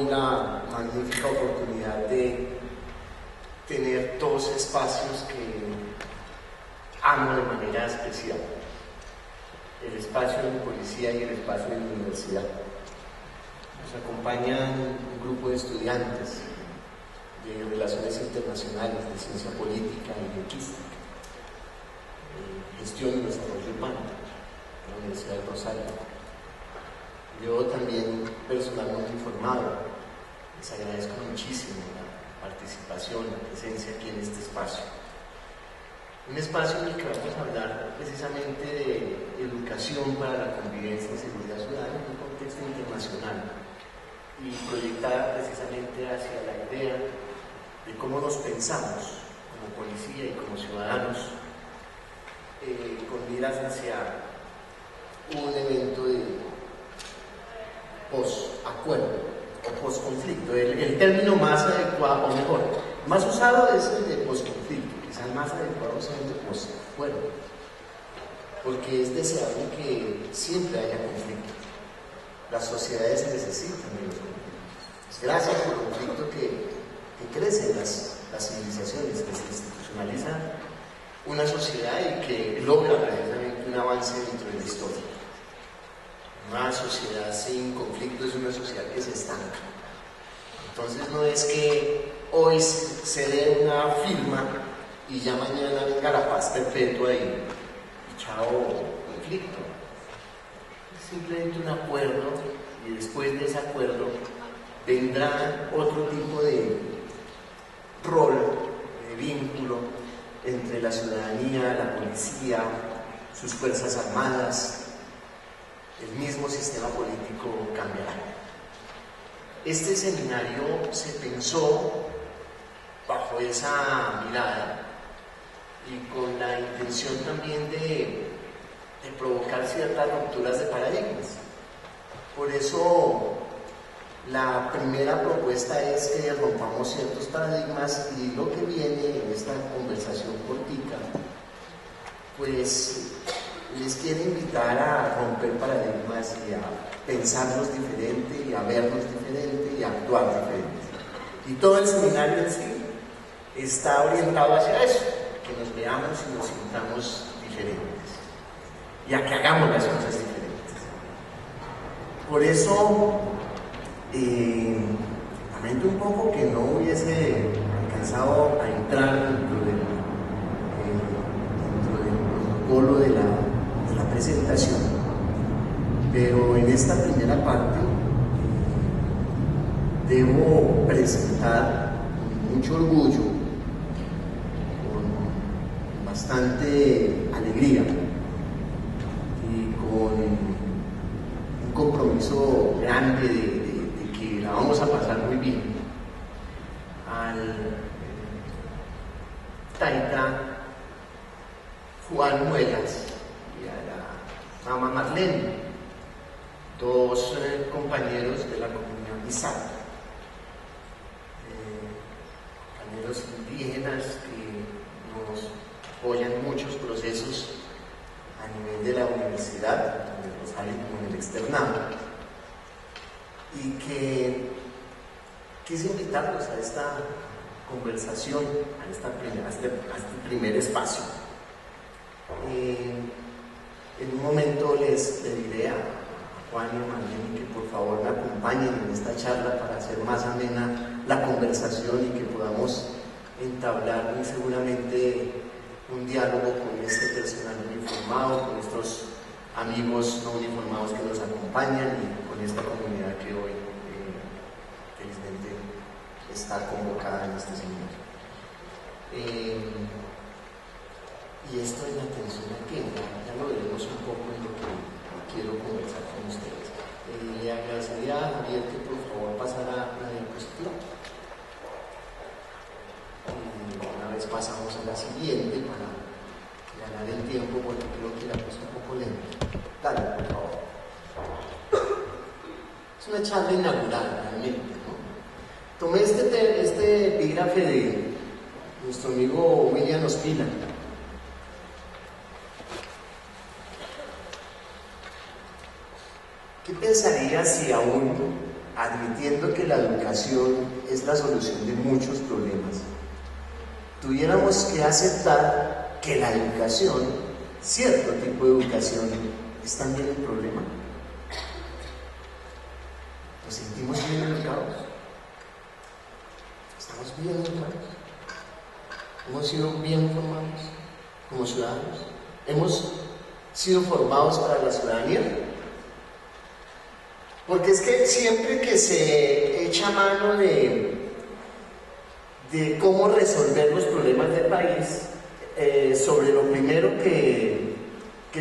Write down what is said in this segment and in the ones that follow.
la magnífica oportunidad de tener dos espacios que amo de manera especial: el espacio de policía y el espacio de la universidad. Nos acompañan un grupo de estudiantes de Relaciones Internacionales, de Ciencia Política y Lingüística, Gestión y Desarrollo Humano, de la Universidad de Rosario. Yo también, personalmente informado, les agradezco muchísimo la participación, la presencia aquí en este espacio. Un espacio en el que vamos a hablar precisamente de educación para la convivencia y seguridad ciudadana en un contexto internacional y proyectada precisamente hacia la idea de cómo nos pensamos como policía y como ciudadanos con miras hacia un evento de post-acuerdo o post-conflicto. El término más adecuado, o mejor, más usado es el de post-conflicto, quizás el más adecuado sea el de post-acuerdo, porque es deseable que siempre haya conflicto. Las sociedades necesitan de los conflictos. Es gracias al conflicto que crecen las civilizaciones, que se institucionaliza una sociedad y que logra precisamente un avance dentro de la historia. Una sociedad sin conflicto es una sociedad que se estanca. Entonces no es que hoy se dé una firma y ya mañana venga la paz perpetua y chao conflicto. Es simplemente un acuerdo, y después de ese acuerdo vendrá otro tipo de rol, de vínculo entre la ciudadanía, la policía, sus fuerzas armadas. El mismo sistema político cambiará. Este seminario se pensó bajo esa mirada y con la intención también de provocar ciertas rupturas de paradigmas. Por eso la primera propuesta es que rompamos ciertos paradigmas, y lo que viene en esta conversación cortica pues les quiero invitar a romper paradigmas y a pensarlos diferente, y a verlos diferente, y a actuar diferente. Y todo el seminario en sí está orientado hacia eso, que nos veamos y nos sintamos diferentes, y a que hagamos las cosas diferentes. Por eso, lamento un poco que no hubiese alcanzado a entrar dentro del protocolo de la presentación, pero en esta primera parte debo presentar con mucho orgullo, con bastante alegría y con un compromiso grande de que la vamos a pasar muy bien, al taita Juan Muelas y a la Mama Marlene, dos compañeros de la comunidad Misak, compañeros indígenas que nos apoyan en muchos procesos a nivel de la universidad, tanto en Rosario como en el externado, y que quise invitarlos a esta conversación, a este primer espacio. En un momento les diré a Juan y a Marlene que por favor me acompañen en esta charla para hacer más amena la conversación y que podamos entablar muy seguramente un diálogo con este personal uniformado, con estos amigos no uniformados que nos acompañan y con esta comunidad que hoy felizmente está convocada en este seminario. Y esto es la atención a que ya lo veremos un poco en lo que quiero conversar con ustedes. Le agradecería a Javier que por favor pasara la diapositiva. Una vez pasamos a la siguiente para ganar el tiempo, porque creo que la cosa es un poco lenta. Dale, por favor. Es una charla inaugural realmente, ¿no? Tomé este epígrafe de nuestro amigo William Ospina. ¿Qué pensaría si aún admitiendo que la educación es la solución de muchos problemas, tuviéramos que aceptar que la educación, cierto tipo de educación, es también el problema. ¿Nos sentimos bien educados? ¿Estamos bien educados? ¿Hemos sido bien formados como ciudadanos? ¿Hemos sido formados para la ciudadanía? Porque es que siempre que se echa mano de cómo resolver los problemas del país, sobre lo primero que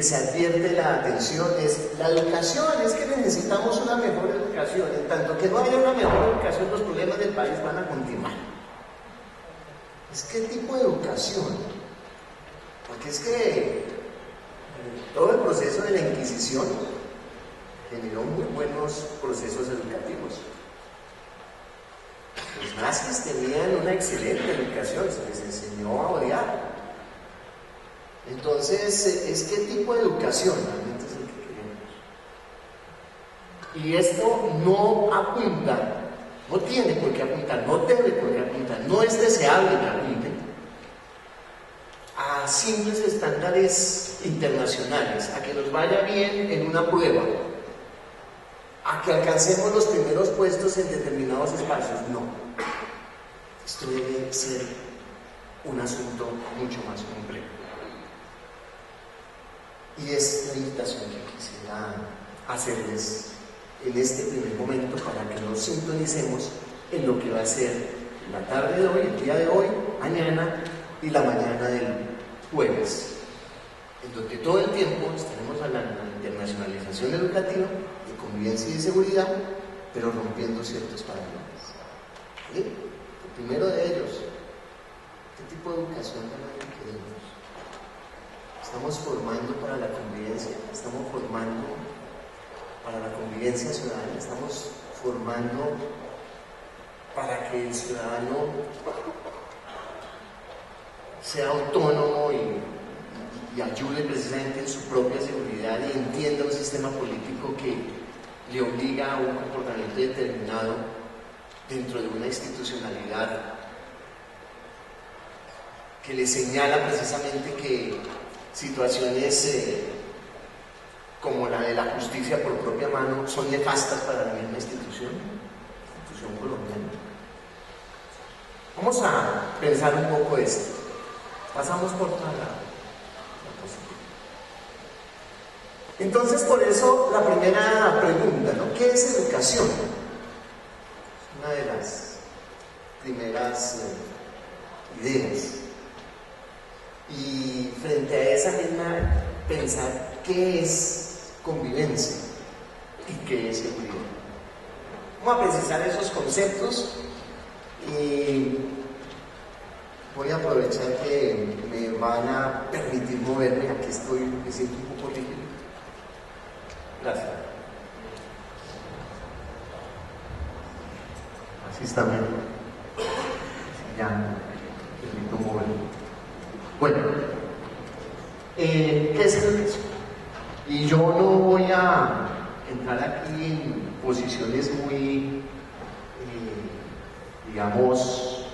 se advierte la atención es la educación. Es que necesitamos una mejor educación. En tanto que no haya una mejor educación, los problemas del país van a continuar. ¿Es qué tipo de educación? Porque es que todo el proceso de la Inquisición generó muy buenos procesos educativos. Los nazis tenían una excelente educación, se les enseñó a odiar. Entonces, ¿es qué tipo de educación realmente es el que queremos? Y esto no apunta, no tiene por qué apuntar, no debe por qué apuntar, no es deseable que apunte a simples estándares internacionales, a que nos vaya bien en una prueba, a que alcancemos los primeros puestos en determinados espacios. No. Esto debe ser un asunto mucho más complejo. Y es la invitación que quisiera hacerles en este primer momento para que nos sintonicemos en lo que va a ser la tarde de hoy, el día de hoy, mañana y la mañana del jueves, en donde todo el tiempo estaremos hablando de internacionalización educativa, de convivencia y de seguridad, pero rompiendo ciertos paradigmas. ¿Sí? El primero de ellos, ¿qué tipo de educación realmente queremos? Estamos formando para la convivencia, estamos formando para la convivencia ciudadana, estamos formando para que el ciudadano sea autónomo y ayude precisamente en su propia seguridad y entienda un sistema político que le obliga a un comportamiento determinado dentro de una institucionalidad que le señala precisamente que situaciones como la de la justicia por propia mano son nefastas para la misma institución colombiana. Vamos a pensar un poco esto. Pasamos por toda la posibilidad. Entonces, por eso, la primera pregunta, ¿no? ¿Qué es educación? Es una de las primeras ideas. Y frente a esa misma, pensar qué es convivencia y qué es seguridad. Vamos a precisar esos conceptos y voy a aprovechar que me van a permitir moverme. Aquí estoy, me siento un poco rígido. Gracias. Así está bien. Ya me permito moverme. Bueno, ¿qué es educación? Y yo no voy a entrar aquí en posiciones muy, digamos,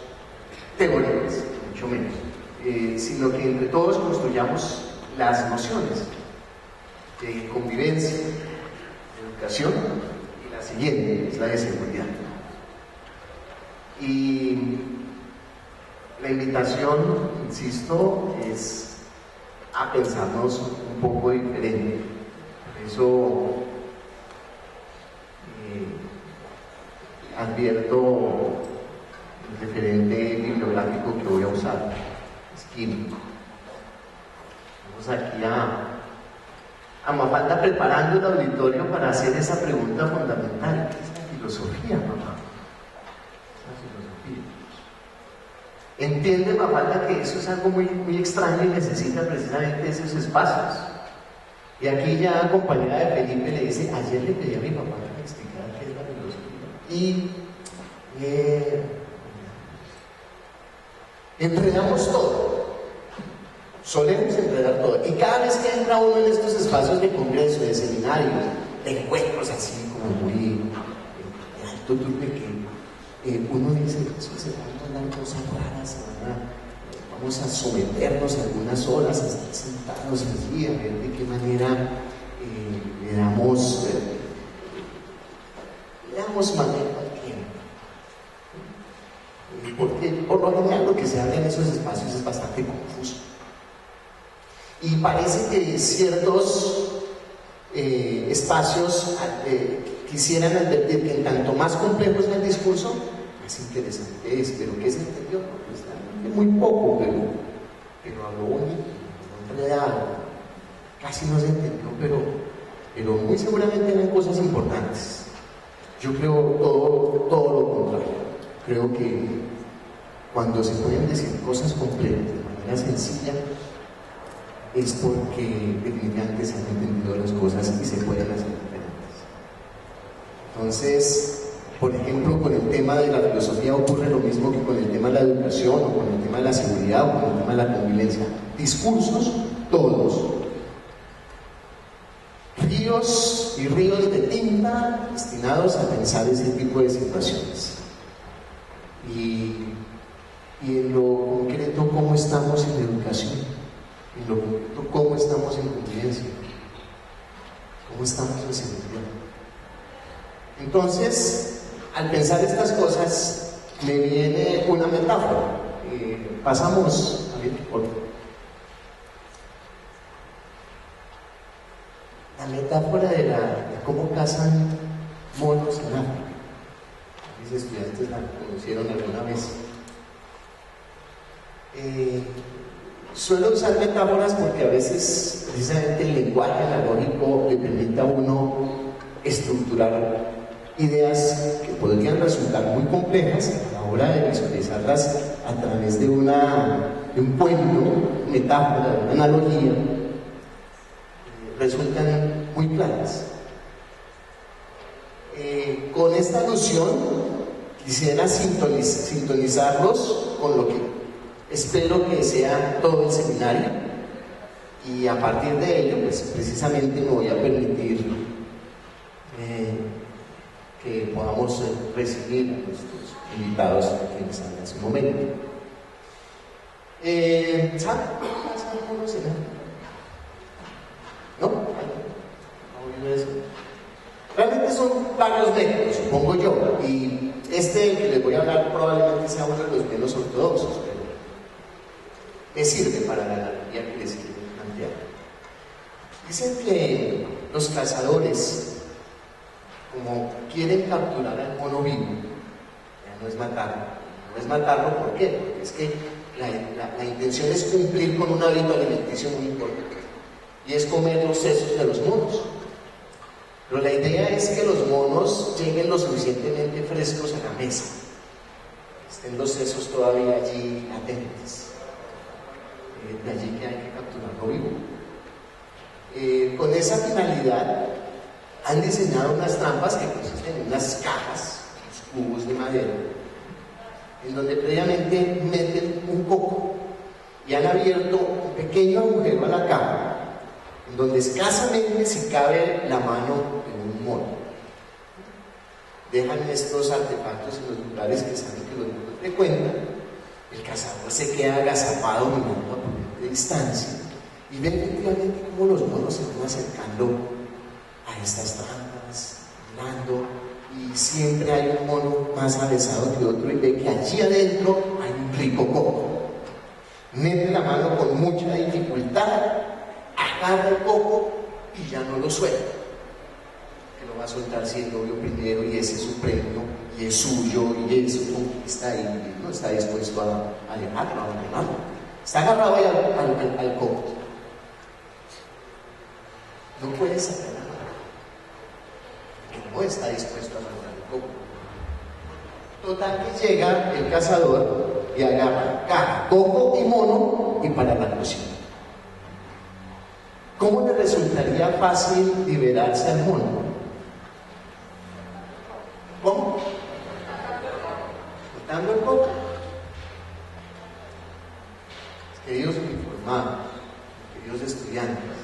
teóricas, mucho menos, sino que entre todos construyamos las nociones de convivencia, de educación, y la siguiente es la de seguridad. Y la invitación, insisto, es a pensarnos un poco diferente. Por eso advierto el referente bibliográfico que voy a usar, es químico. Vamos aquí a Mafalda preparando el auditorio para hacer esa pregunta fundamental. ¿Qué es la filosofía, mamá? Entiende Mafalda que eso es algo muy, muy extraño y necesita precisamente esos espacios. Y aquí ya compañera de Felipe le dice, ayer le pedí a mi papá que me explicara qué es la filosofía. Y enredamos todo. Solemos enredar todo. Y cada vez que entra uno en estos espacios de congreso, de seminarios, de encuentros así como muy poquito turbio que uno dice, eso se van a dar cosas raras, vamos a someternos a algunas horas, a estar sentados allí, a ver de qué manera le damos manejo al tiempo. Porque por lo general lo que se habla en esos espacios es bastante confuso. Y parece que ciertos espacios quisieran advertir que en tanto más complejo es el discurso, más interesante es. Pero ¿qué se entendió? Pues muy poco, pero habló bonito, no enredado. Casi no se entendió, pero muy seguramente eran cosas importantes. Yo creo todo lo contrario. Creo que cuando se pueden decir cosas completas de manera sencilla, es porque definitivamente se han entendido las cosas y se pueden hacer diferentes. Entonces, por ejemplo, con el tema de la filosofía ocurre lo mismo que con el tema de la educación, o con el tema de la seguridad, o con el tema de la convivencia. Discursos, todos. Ríos y ríos de tinta destinados a pensar ese tipo de situaciones. Y en lo concreto, ¿cómo estamos en educación? En lo concreto, ¿cómo estamos en convivencia? ¿Cómo estamos en seguridad? Entonces, al pensar estas cosas, me viene una metáfora. Pasamos a ver, la metáfora de cómo cazan monos en África. Mis estudiantes la conocieron alguna vez. Suelo usar metáforas porque a veces precisamente el lenguaje analógico le permite a uno estructurar ideas que podrían resultar muy complejas a la hora de visualizarlas a través de un cuento, metáfora, una analogía, resultan muy claras. Con esta alusión quisiera sintonizarlos con lo que espero que sea todo el seminario, y a partir de ello, pues precisamente me voy a permitir que podamos recibir a nuestros invitados a quienes están en ese momento. ¿Saben cómo se llama? ¿No? ¿No oído eso? Realmente son varios métodos, supongo yo, y este que les voy a hablar probablemente sea uno de los menos ortodoxos, pero me sirve para la analogía que les quiero plantear. Dicen que los cazadores, como quieren capturar al mono vivo, ya no es matarlo, ¿por qué? Porque es que la intención es cumplir con un hábito alimenticio muy importante, y es comer los sesos de los monos. Pero la idea es que los monos lleguen lo suficientemente frescos a la mesa, estén los sesos todavía allí latentes. De allí que hay que capturarlo vivo. Con esa finalidad han diseñado unas trampas que consisten en unas cajas, unos cubos de madera, en donde previamente meten un coco y han abierto un pequeño agujero a la caja, en donde escasamente se cabe la mano de un mono. Dejan estos artefactos en los lugares que saben que los monos frecuentan. El cazador se queda agazapado mirando a prudente distancia y ve efectivamente cómo los monos se van acercando a estas trampas, mirando, y siempre hay un mono más avesado que otro y ve que allí adentro hay un rico coco. Mete la mano con mucha dificultad, agarra el coco y ya no lo suelta, que lo va a soltar si el novio primero, y ese es su premio y es suyo y es su conquista, y no está dispuesto a dejarlo, a abandonarlo. Está agarrado ahí al coco, no puede sacar la mano, porque no está dispuesto a abandonar el coco. Total que llega el cazador y agarra caja, coco y mono y para la cocina. ¿Cómo le resultaría fácil liberarse al mono? ¿Cómo? Soltando el coco. Queridos uniformados, queridos estudiantes,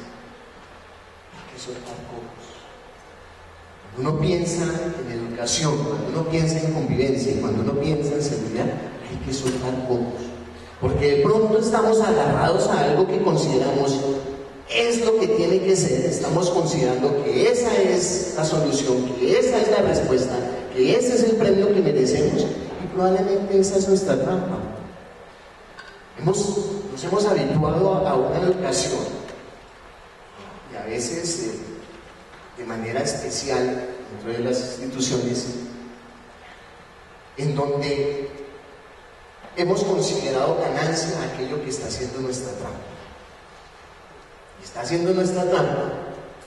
hay que soltar cocos. Cuando uno piensa en educación, cuando uno piensa en convivencia, cuando uno piensa en seguridad, hay que soltar cocos. Porque de pronto estamos agarrados a algo que consideramos es lo que tiene que ser, estamos considerando que esa es la solución, que esa es la respuesta, que ese es el premio que merecemos, y probablemente esa es nuestra trampa. Nos hemos habituado a una educación, y a veces de manera especial dentro de las instituciones, en donde hemos considerado ganancia aquello que está haciendo nuestra trampa. Y está haciendo nuestra trampa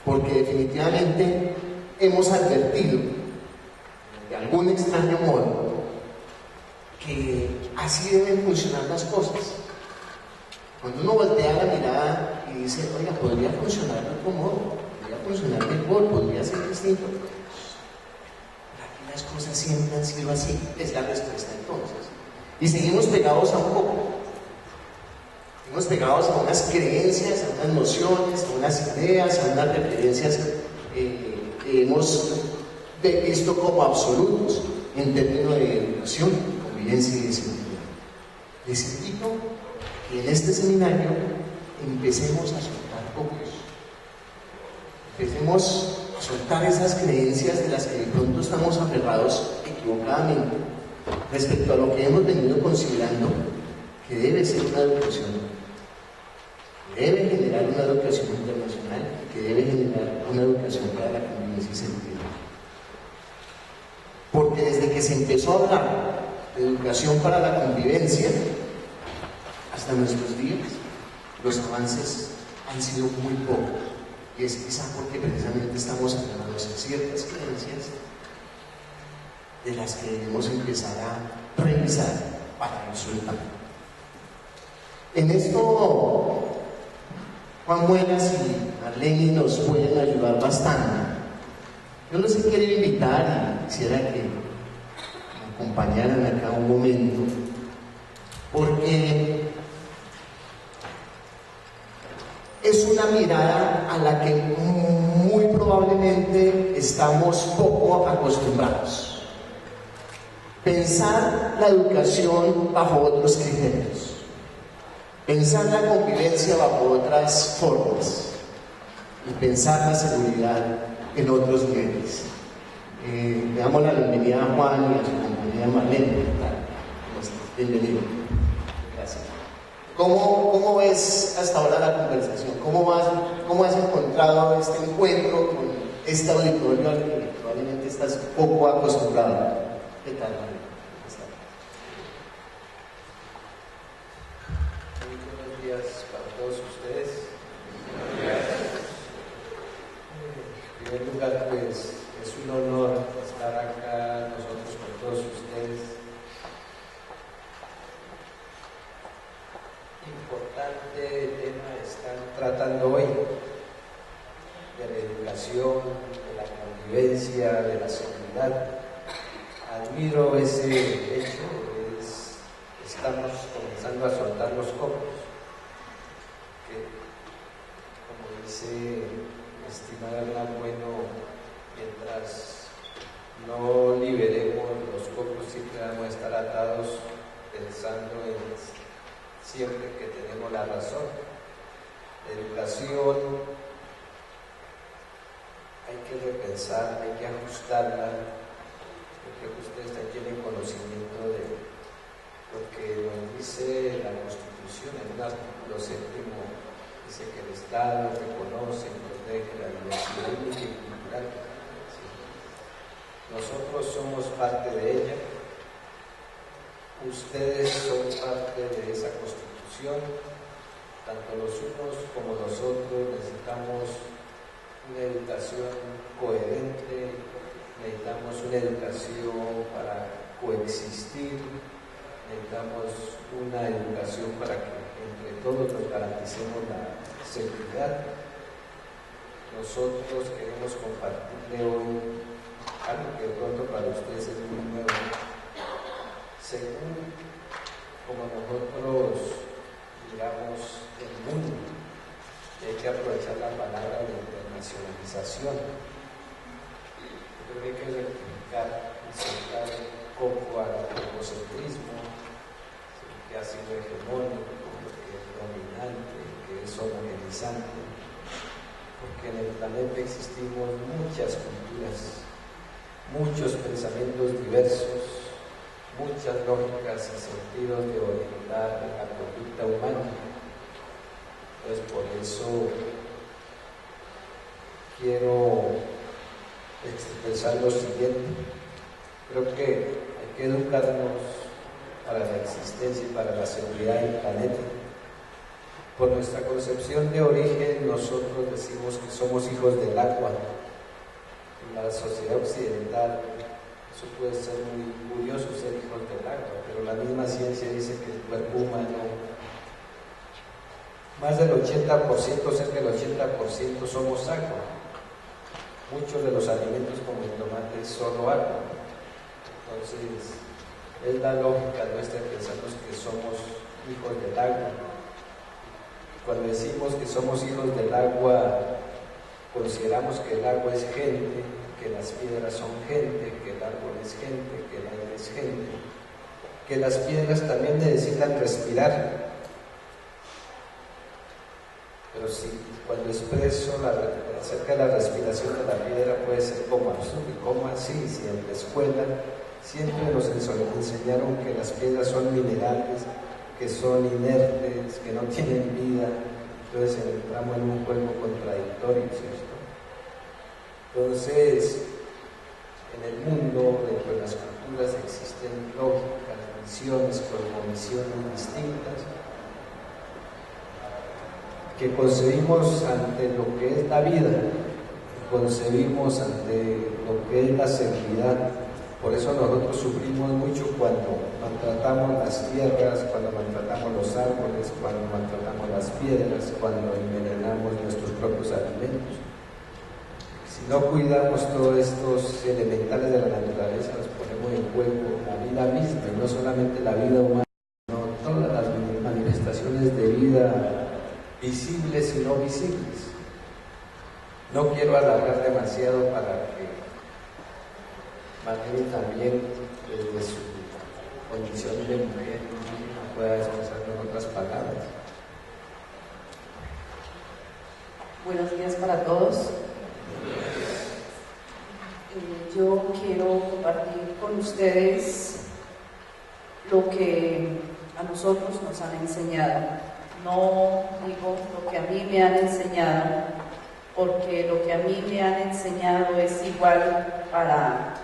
porque definitivamente hemos advertido de algún extraño modo que así deben funcionar las cosas. Cuando uno voltea la mirada y dice, oiga, podría funcionar de otro modo, podría funcionar mejor, podría ser distinto. ¿Para qué las cosas siempre han sido así? Es la respuesta entonces. Y seguimos pegados a un poco. Seguimos pegados a unas creencias, a unas nociones, a unas ideas, a unas referencias que hemos visto como absolutos en términos de educación, convivencia y de seguridad. Les invito que en este seminario empecemos a soltar cocos. Empecemos a soltar esas creencias de las que de pronto estamos aferrados equivocadamente respecto a lo que hemos venido considerando que debe ser una educación, que debe generar una educación internacional, que debe generar una educación para la convivencia y seguridad. Porque desde que se empezó a hablar de educación para la convivencia, hasta nuestros días, los avances han sido muy pocos. Y es quizá porque precisamente estamos aferrados a ciertas creencias de las que debemos empezar a revisar para ir soltando. En esto, Juan Buenas y Marlene nos pueden ayudar bastante. Yo los quiero invitar y quisiera que me acompañaran acá un momento, porque es una mirada a la que muy probablemente estamos poco acostumbrados. Pensar la educación bajo otros criterios, pensar la convivencia bajo otras formas y pensar la seguridad en otros niveles. Le damos la bienvenida a Juan y a su compañera Marlene. Bienvenido. Gracias. ¿Cómo ves hasta ahora la conversación? ¿Cómo has encontrado este encuentro con este auditorio al que probablemente estás poco acostumbrado? ¿Qué tal, Marlene? Muy buenos días para todos ustedes. En primer lugar, pues es un honor estar acá nosotros con todos ustedes. Importante tema están tratando hoy, de la educación, de la convivencia, de la seguridad. Admiro ese hecho, estamos comenzando a soltar los cocos, que, como dice mi estimada Hernán Bueno, mientras no liberemos los cocos siempre vamos a estar atados pensando en siempre que tenemos la razón. La educación hay que repensar, hay que ajustarla. Creo que ustedes también tienen conocimiento de lo que nos dice la Constitución en un artículo 7, dice que el Estado reconoce y protege la diversidad étnica y cultural. ¿Sí? Nosotros somos parte de ella, ustedes son parte de esa Constitución, tanto los unos como los otros necesitamos una educación coherente, necesitamos una educación para coexistir, necesitamos una educación para que entre todos nos garanticemos la seguridad. Nosotros queremos compartirle hoy algo que de pronto para ustedes es muy nuevo. Según como nosotros miramos el mundo, hay que aprovechar la palabra de internacionalización. creo que hay que rectificar y soltar un poco al egocentrismo que ha sido hegemónico, que es dominante, que es homogenizante, porque en el planeta existimos muchas culturas, muchos pensamientos diversos, muchas lógicas y sentidos de orientar la conducta humana. Entonces, por eso quiero expresar lo siguiente. Creo que hay que educarnos para la existencia y para la seguridad del planeta. Por nuestra concepción de origen, nosotros decimos que somos hijos del agua. En la sociedad occidental, eso puede ser muy curioso, ser hijos del agua, pero la misma ciencia dice que el cuerpo humano, más del 80%, cerca del 80% somos agua. Muchos de los alimentos como el tomate es solo agua. Entonces, es la lógica nuestra que pensamos que somos hijos del agua. Cuando decimos que somos hijos del agua, consideramos que el agua es gente, que las piedras son gente, que el árbol es gente, que el aire es gente, que las piedras también necesitan respirar. Pero sí, cuando expreso acerca de la respiración de la piedra puede ser como absurdo. ¿Cómo así? Si en la escuela siempre nos enseñaron que las piedras son minerales, que son inertes, que no tienen vida. Entonces entramos en un juego contradictorio, ¿cierto? Entonces, en el mundo, dentro de las culturas, existen lógicas, visiones, cosmovisiones distintas, que concebimos ante lo que es la vida, concebimos ante lo que es la seguridad. Por eso nosotros sufrimos mucho cuando maltratamos las tierras, cuando maltratamos los árboles, cuando maltratamos las piedras, cuando envenenamos nuestros propios alimentos. Si no cuidamos todos estos elementales de la naturaleza, los ponemos en juego la vida misma, y no solamente la vida humana, sino todas las manifestaciones de vida visibles y no visibles. No quiero alargar demasiado para que Marlene también, desde su condición de mujer, pueda expresarlo en otras palabras. Buenos días para todos. Yo quiero compartir con ustedes lo que a nosotros nos han enseñado. No digo lo que a mí me han enseñado, porque lo que a mí me han enseñado es igual para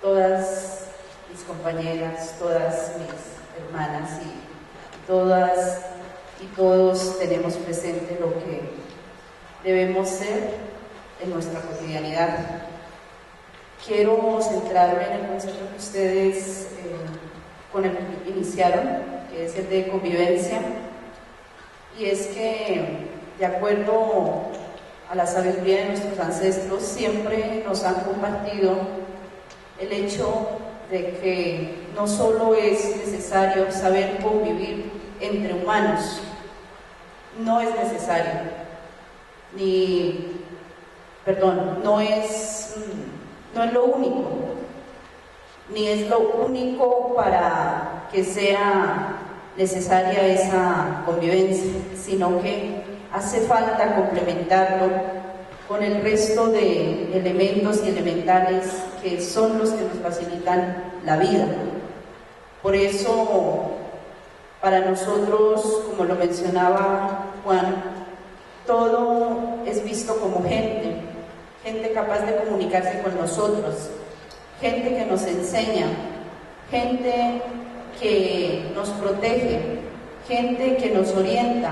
todas mis compañeras, todas mis hermanas, y todas y todos tenemos presente lo que debemos ser en nuestra cotidianidad. Quiero centrarme en el concepto que ustedes con el que iniciaron, que es el de convivencia, y es que, de acuerdo a la sabiduría de nuestros ancestros, siempre nos han compartido el hecho de que no solo es necesario saber convivir entre humanos, no es necesario, no es lo único, ni es lo único para que sea necesaria esa convivencia, sino que hace falta complementarlo con el resto de elementos y elementales que son los que nos facilitan la vida. Por eso, para nosotros, como lo mencionaba Juan, todo es visto como gente capaz de comunicarse con nosotros, gente que nos enseña, gente que nos protege, gente que nos orienta.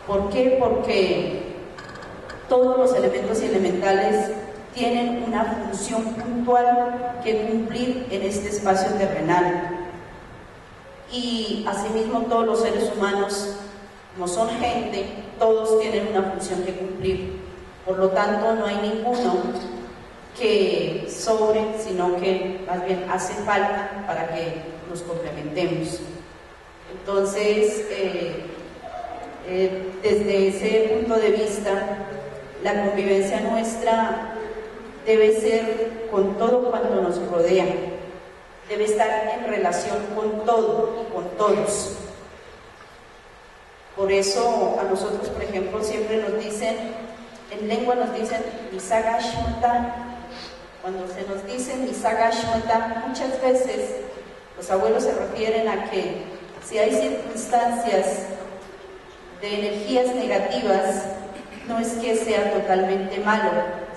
¿Por qué? Porque todos los elementos y elementales tienen una función puntual que cumplir en este espacio terrenal. Y asimismo todos los seres humanos, como son gente, todos tienen una función que cumplir. Por lo tanto, no hay ninguno que sobre, sino que más bien hace falta para que nos complementemos. Entonces, desde ese punto de vista, la convivencia nuestra debe ser con todo cuanto nos rodea, debe estar en relación con todo y con todos. Por eso a nosotros, por ejemplo, siempre nos dicen, en lengua nos dicen Misaga Shmata. Cuando se nos dice Misaga Shmata, muchas veces los abuelos se refieren a que si hay circunstancias de energías negativas, no es que sea totalmente malo,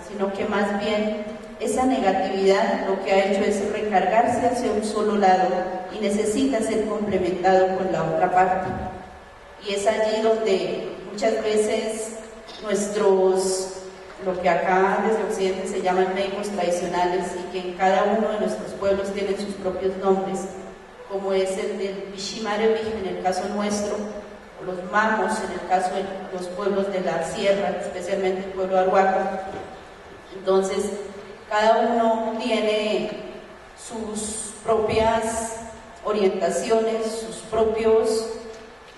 sino que más bien esa negatividad lo que ha hecho es recargarse hacia un solo lado y necesita ser complementado con la otra parte. Y es allí donde muchas veces lo que acá desde Occidente se llaman médicos tradicionales y que en cada uno de nuestros pueblos tienen sus propios nombres, como es el del Bishimarevich en el caso nuestro, o los mamos en el caso de los pueblos de la sierra, especialmente el pueblo de Arhuaco. Entonces, cada uno tiene sus propias orientaciones, sus propios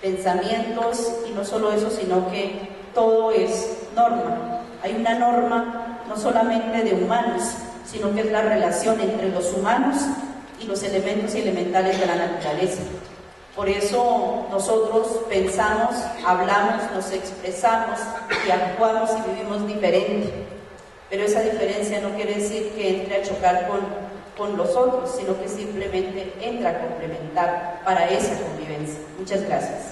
pensamientos, y no solo eso, sino que todo es norma. Hay una norma no solamente de humanos, sino que es la relación entre los humanos y los elementos y elementales de la naturaleza. Por eso nosotros pensamos, hablamos, nos expresamos y actuamos y vivimos diferente. Pero esa diferencia no quiere decir que entre a chocar con los otros, sino que simplemente entra a complementar para esa convivencia. Muchas gracias.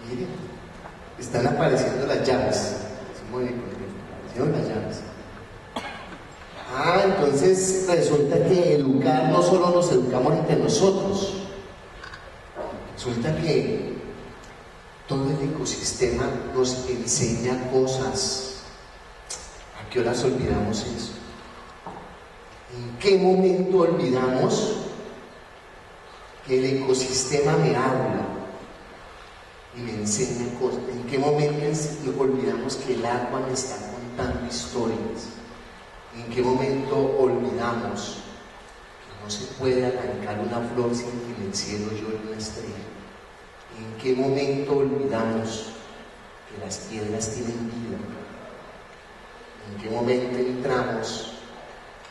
Miren, están apareciendo las llaves. Muy bien, aparecieron las llaves. Entonces resulta que educar no solo nos educamos entre nosotros. Resulta que todo el ecosistema nos enseña cosas. ¿A qué horas olvidamos eso? ¿En qué momento olvidamos que el ecosistema me habla y me enseña cosas? ¿En qué momento olvidamos que el agua me está contando historias? ¿En qué momento olvidamos que no se puede arrancar una flor sin que en el cielo llore una estrella? ¿En qué momento olvidamos que las piedras tienen vida? ¿En qué momento entramos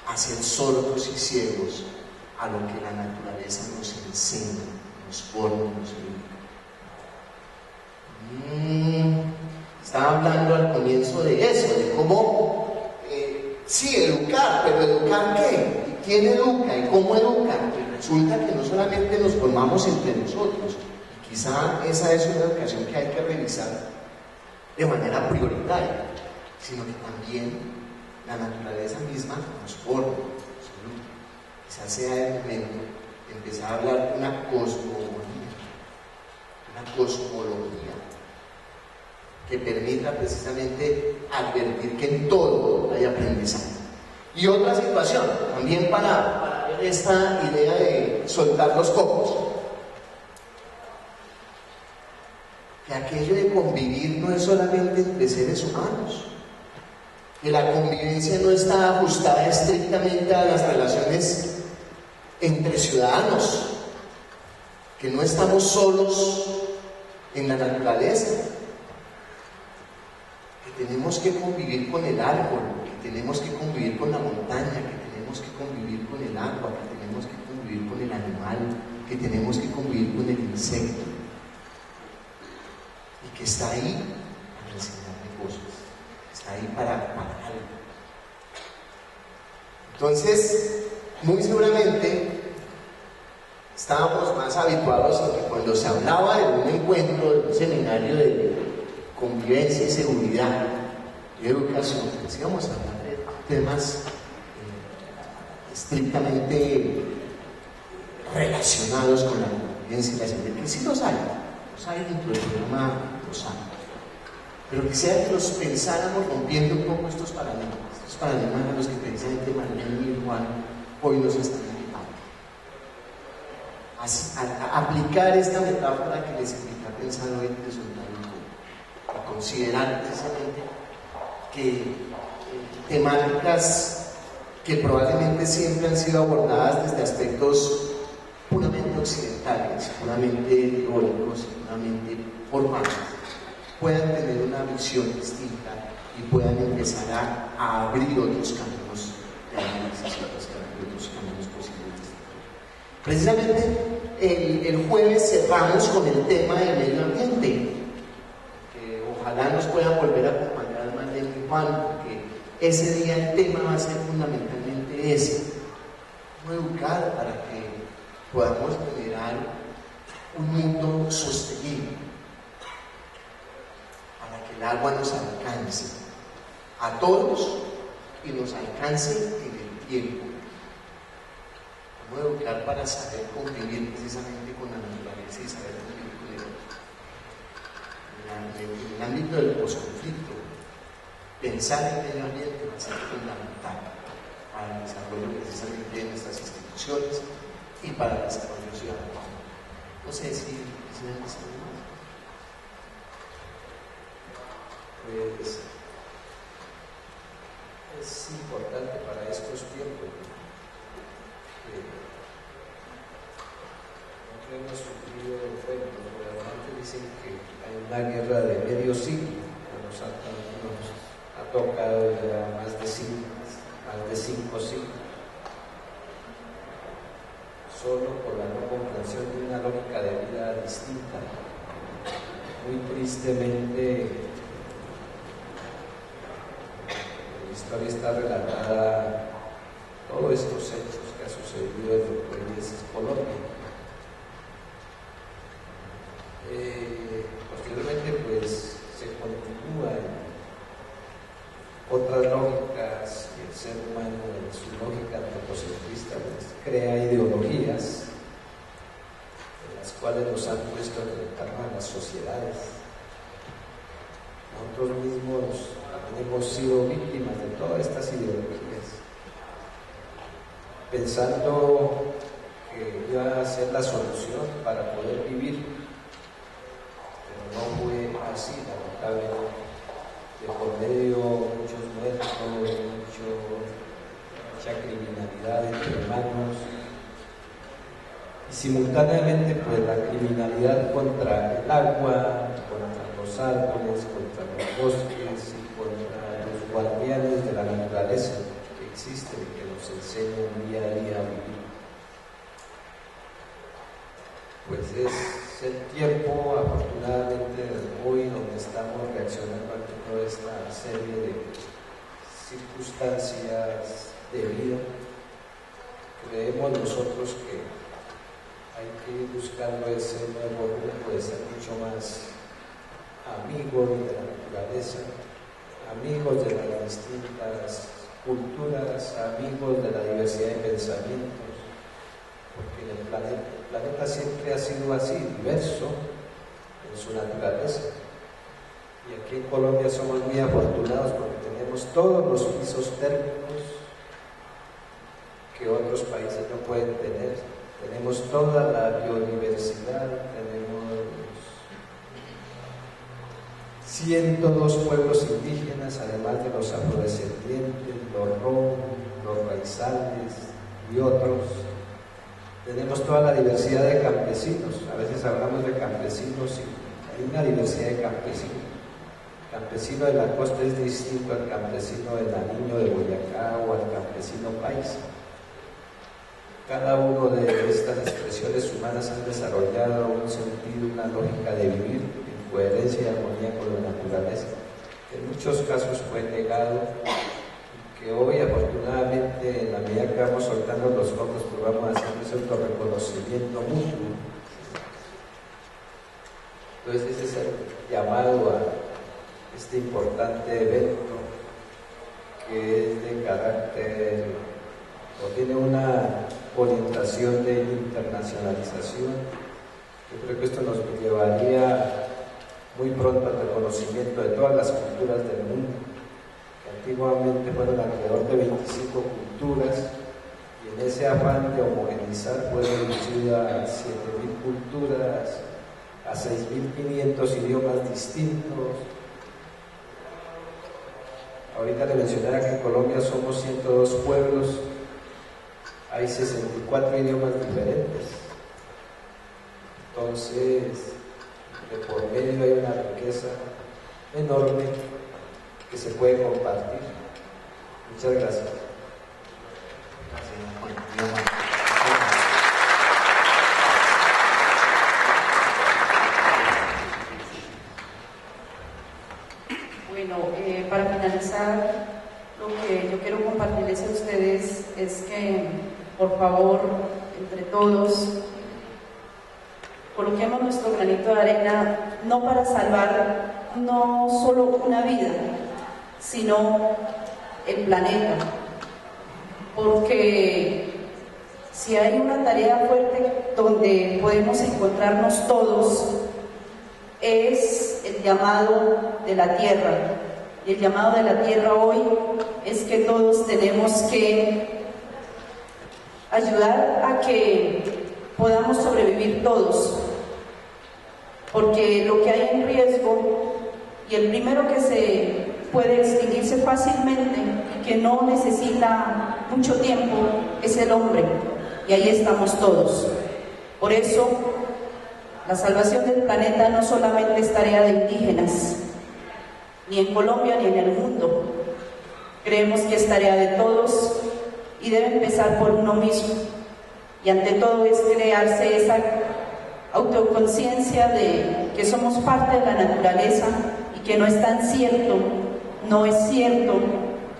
a ser sordos y ciegos a lo que la naturaleza nos enseña, nos forma, nos educa? Estaba hablando al comienzo de eso, de cómo, sí, educar, pero ¿educar qué? ¿Y quién educa? ¿Y cómo educa? Pues resulta que no solamente nos formamos entre nosotros, quizá esa es una educación que hay que revisar de manera prioritaria, sino que también la naturaleza misma nos forma, nos educa. Quizás sea el momento de empezar a hablar de una cosmología que permita precisamente advertir que en todo hay aprendizaje. Y otra situación, también para ver esta idea de soltar los cocos, que aquello de convivir no es solamente entre seres humanos, que la convivencia no está ajustada estrictamente a las relaciones entre ciudadanos, que no estamos solos en la naturaleza, que tenemos que convivir con el árbol, que tenemos que convivir con la montaña, que tenemos que convivir con el agua, que tenemos que convivir con el animal, que tenemos que convivir con el insecto, y que está ahí para enseñarme cosas, está ahí para algo. Entonces, muy seguramente estábamos más habituados a que cuando se hablaba de un encuentro, de un seminario de convivencia y seguridad y educación, pues íbamos a hablar de temas estrictamente relacionados con la convivencia y la seguridad, que sí los hay dentro del programa, los hay, pero quisiera que los pensáramos rompiendo un poco estos paradigmas a los que precisamente Marlene y Juan hoy nos están invitando a aplicar esta metáfora que les invito a pensar hoy de soltar un poco, a considerar precisamente que temáticas que probablemente siempre han sido abordadas desde aspectos puramente occidentales, puramente teóricos, puramente formales, puedan tener una visión distinta y puedan empezar a abrir otros caminos de análisis, otros caminos posibles. Precisamente el jueves cerramos con el tema del medio ambiente, que ojalá nos puedan volver a acompañar más de Juan, porque ese día el tema va a ser fundamentalmente ese: cómo educar para que podamos generar un mundo sostenible, para que el agua nos alcance a todos y nos alcance en el tiempo. Cómo educar para saber convivir precisamente con la naturaleza y saber convivir con el otro. En el ámbito del posconflicto, pensar en el medio ambiente va a ser fundamental para el desarrollo precisamente de nuestras instituciones y para el desarrollo ciudadano. No sé si me han visto más. Pues es importante para estos tiempos que nosotros hemos sufrido, bueno, los gobernantes dicen que hay una guerra de medio siglo, nos ha tocado ya más de 5 siglos, solo por la no comprensión de una lógica de vida distinta. Muy tristemente, la historia está relatada, todos estos hechos que ha sucedido en lo que hoy es Colombia. Posteriormente, pues, se continúa en otras lógicas, y el ser humano en su lógica antropocentrista pues, crea ideologías en las cuales nos han puesto en el cargo a las sociedades. Nosotros mismos también hemos sido víctimas de todas estas ideologías, pensando que iba a ser la solución para poder vivir, pero no fue así, lamentablemente. De por medio muchos muertos, mucha criminalidad entre hermanos, y simultáneamente pues la criminalidad contra el agua, contra los árboles, contra los bosques y contra los guardianes de la naturaleza que existen y que nos enseñan día a día a vivir. Pues es el tiempo, afortunadamente, hoy donde estamos reaccionando ante toda esta serie de circunstancias de vida. Creemos nosotros que hay que ir buscando ese nuevo grupo de ser mucho más amigos de la naturaleza, amigos de las distintas culturas, amigos de la diversidad de pensamientos, porque en el planeta siempre ha sido así, diverso en su naturaleza. Y aquí en Colombia somos muy afortunados porque tenemos todos los pisos térmicos que otros países no pueden tener. Tenemos toda la biodiversidad, tenemos 102 pueblos indígenas, además de los afrodescendientes, los rom, los raizales y otros. Tenemos toda la diversidad de campesinos. A veces hablamos de campesinos y hay una diversidad de campesinos. El campesino de la costa es distinto al campesino de Nariño, de Boyacá o al campesino paisa. Cada uno de estas expresiones humanas han desarrollado un sentido, una lógica de vivir en coherencia y armonía con la naturaleza, que en muchos casos fue negado, que hoy afortunadamente en la medida que vamos soltando los fondos pues vamos haciendo ese autorreconocimiento mutuo. Entonces ese es el llamado a este importante evento que es de carácter o tiene una orientación de internacionalización. Yo creo que esto nos llevaría muy pronto al reconocimiento de todas las culturas del mundo. Antiguamente fueron alrededor de 25 culturas y en ese afán de homogeneizar fue reducida a 7.000 culturas, a 6.500 idiomas distintos. Ahorita le mencionaba que en Colombia somos 102 pueblos, hay 64 idiomas diferentes. Entonces, de por medio hay una riqueza enorme que se puede compartir. Muchas gracias. Bueno, para finalizar, lo que yo quiero compartirles a ustedes es que, por favor, entre todos, coloquemos nuestro granito de arena, no para salvar no solo una vida, sino el planeta. Porque si hay una tarea fuerte donde podemos encontrarnos todos, es el llamado de la tierra. Y el llamado de la tierra hoy es que todos tenemos que ayudar a que podamos sobrevivir todos, porque lo que hay en riesgo, y el primero que se puede extinguirse fácilmente y que no necesita mucho tiempo, es el hombre, y ahí estamos todos. Por eso, la salvación del planeta no solamente es tarea de indígenas, ni en Colombia ni en el mundo. Creemos que es tarea de todos y debe empezar por uno mismo. Y ante todo es crearse esa autoconciencia de que somos parte de la naturaleza y que no es tan cierto, no es cierto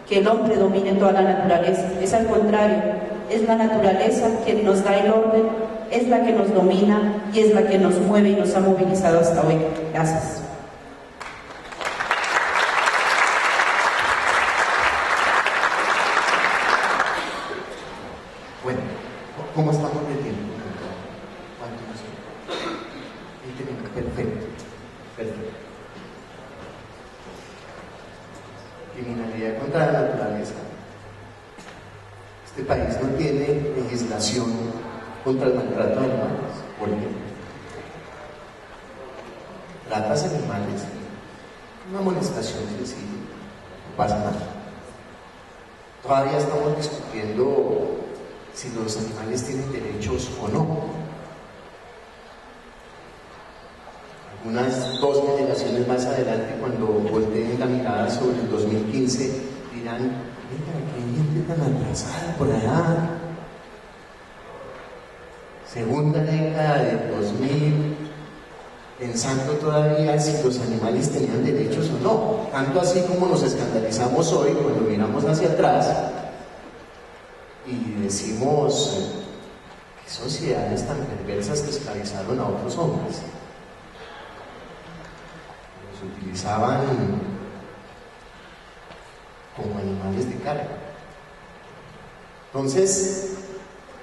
que el hombre domine toda la naturaleza. Es al contrario, es la naturaleza que nos da el orden, es la que nos domina y es la que nos mueve y nos ha movilizado hasta hoy. Gracias. Bueno, ¿cómo estamos de tiempo? ¿Cuánto nos queda? Perfecto, perfecto. Criminalidad contra la naturaleza. Este país no tiene legislación contra el maltrato de animales. ¿Por qué? Tratas animales, una amonestación sencilla, no pasa nada. Todavía estamos discutiendo si los animales tienen derechos o no. Unas 2 generaciones más adelante, cuando volteen la mirada sobre el 2015, dirán: mira, qué gente tan atrasada por allá. Segunda década del 2000, pensando todavía si los animales tenían derechos o no. Tanto así como nos escandalizamos hoy cuando miramos hacia atrás y decimos: qué sociedades tan perversas que esclavizaron a otros hombres. Los utilizaban como animales de carga. Entonces,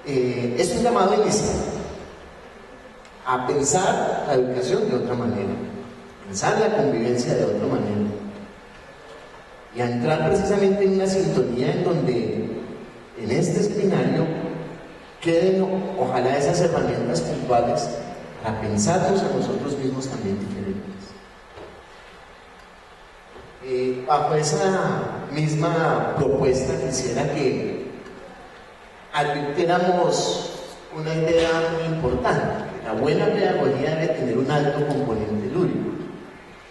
es un llamado inicial a pensar la educación de otra manera, pensar la convivencia de otra manera, y a entrar precisamente en una sintonía en donde en este seminario queden ojalá esas herramientas puntuales para pensarnos a nosotros mismos también diferentes. Bajo esa misma propuesta quisiera que advirtiéramos una idea muy importante: que la buena pedagogía debe tener un alto componente lúdico,